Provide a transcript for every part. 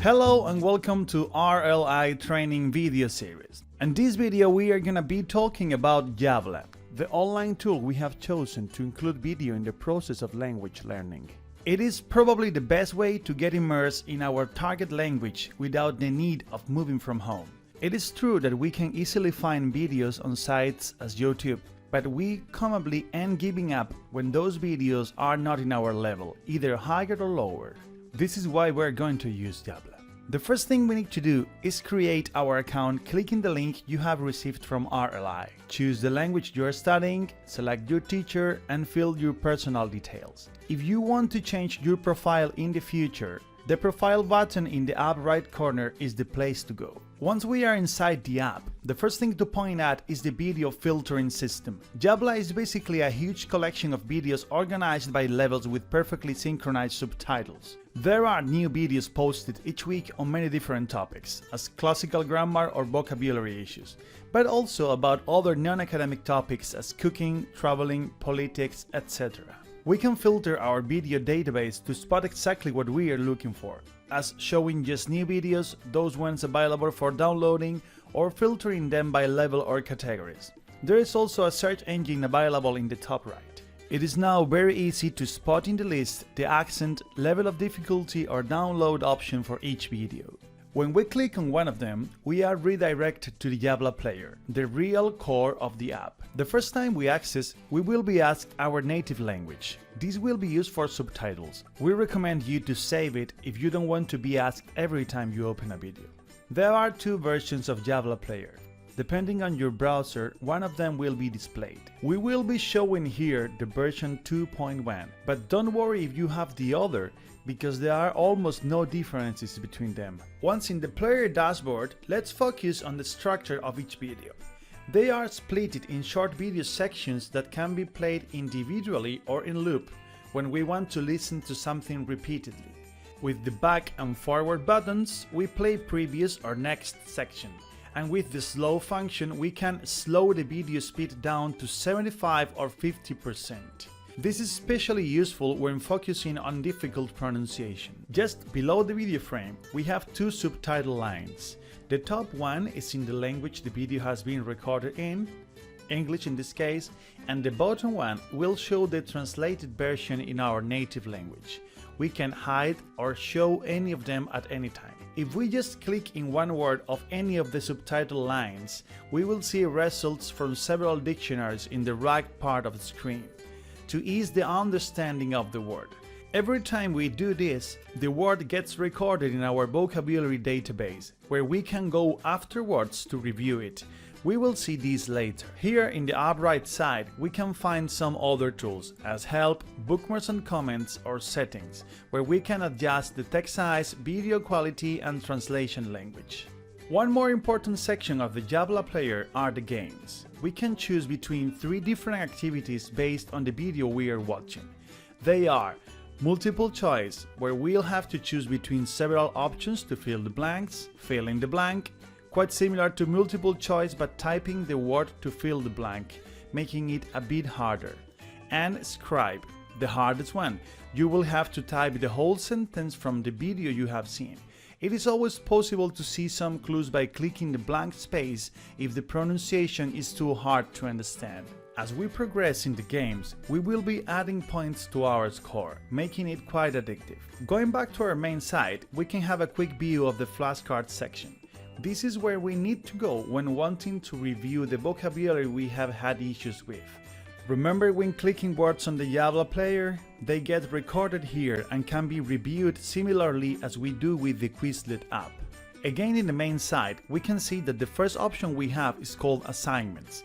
Hello and welcome to RLI training video series. In this video we are gonna be talking about Yabla, the online tool we have chosen to include video in the process of language learning. It is probably the best way to get immersed in our target language without the need of moving from home. It is true that we can easily find videos on sites as YouTube, but we commonly end giving up when those videos are not in our level, either higher or lower. This is why we're going to use Yabla. The first thing we need to do is create our account clicking the link you have received from RLI. Choose the language you are studying, select your teacher, and fill your personal details. If you want to change your profile in the future, the profile button in the upper right corner is the place to go. Once we are inside the app, the first thing to point at is the video filtering system. Yabla is basically a huge collection of videos organized by levels with perfectly synchronized subtitles. There are new videos posted each week on many different topics, as classical grammar or vocabulary issues, but also about other non-academic topics as cooking, traveling, politics, etc. We can filter our video database to spot exactly what we are looking for, as showing just new videos, those ones available for downloading, or filtering them by level or categories. There is also a search engine available in the top right. It is now very easy to spot in the list the accent, level of difficulty or download option for each video. When we click on one of them, we are redirected to the Yabla player, the real core of the app. The first time we access, we will be asked our native language. This will be used for subtitles. We recommend you to save it if you don't want to be asked every time you open a video. There are two versions of Yabla player. Depending on your browser, one of them will be displayed. We will be showing here the version 2.1, but don't worry if you have the other, because there are almost no differences between them. Once in the player dashboard, let's focus on the structure of each video. They are split in short video sections that can be played individually or in loop when we want to listen to something repeatedly. With the back and forward buttons, we play previous or next section. And with the slow function, we can slow the video speed down to 75 or 50%. This is especially useful when focusing on difficult pronunciation. Just below the video frame, we have two subtitle lines. The top one is in the language the video has been recorded in, English in this case, and the bottom one will show the translated version in our native language. We can hide or show any of them at any time. If we just click in one word of any of the subtitle lines, we will see results from several dictionaries in the right part of the screen to ease the understanding of the word. Every time we do this, the word gets recorded in our vocabulary database, where we can go afterwards to review it. We will see these later. Here in the upper right side, we can find some other tools as help, bookmarks and comments, or settings, where we can adjust the text size, video quality, and translation language. One more important section of the Yabla player are the games. We can choose between 3 different activities based on the video we are watching. They are multiple choice, where we'll have to choose between several options to fill the blanks, fill in the blank, quite similar to multiple choice but typing the word to fill the blank, making it a bit harder. And scribe, the hardest one. You will have to type the whole sentence from the video you have seen. It is always possible to see some clues by clicking the blank space if the pronunciation is too hard to understand. As we progress in the games, we will be adding points to our score, making it quite addictive. Going back to our main site, we can have a quick view of the flashcards section. This is where we need to go when wanting to review the vocabulary we have had issues with. Remember when clicking words on the Yabla player? They get recorded here and can be reviewed similarly as we do with the Quizlet app. Again, in the main site, we can see that the first option we have is called Assignments.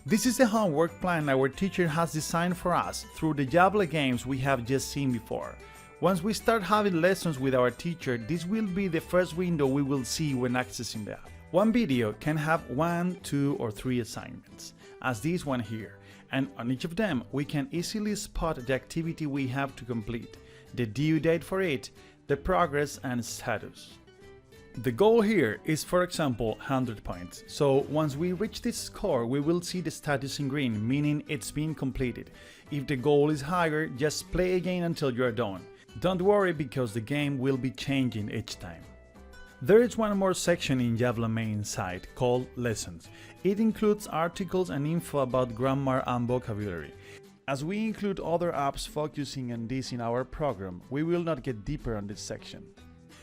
This is the homework plan our teacher has designed for us through the Yabla games we have just seen before. Once we start having lessons with our teacher, this will be the first window we will see when accessing the app. One video can have 1, 2, or 3 assignments, as this one here, and on each of them we can easily spot the activity we have to complete, the due date for it, the progress and status. The goal here is, for example, 100 points, so once we reach this score we will see the status in green, meaning it's been completed. If the goal is higher, just play again until you're done. Don't worry because the game will be changing each time. There is one more section in Yabla main site called Lessons. It includes articles and info about grammar and vocabulary. As we include other apps focusing on this in our program, we will not get deeper on this section.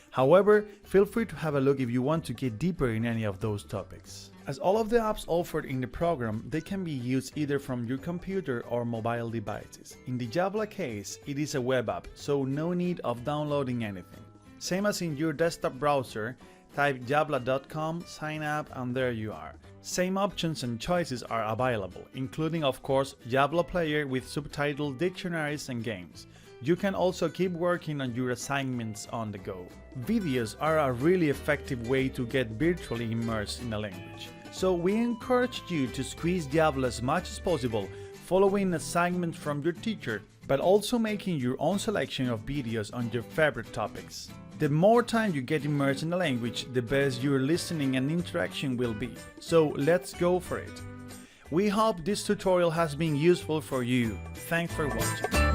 However, feel free to have a look if you want to get deeper in any of those topics. As all of the apps offered in the program, they can be used either from your computer or mobile devices. In the Yabla case, it is a web app, so no need of downloading anything. Same as in your desktop browser, type yabla.com, sign up, and there you are. Same options and choices are available, including of course Yabla Player with subtitled dictionaries and games. You can also keep working on your assignments on the go. Videos are a really effective way to get virtually immersed in a language. So we encourage you to squeeze Yabla as much as possible, following assignments from your teacher, but also making your own selection of videos on your favorite topics. The more time you get immersed in the language, the best your listening and interaction will be. So let's go for it. We hope this tutorial has been useful for you. Thanks for watching.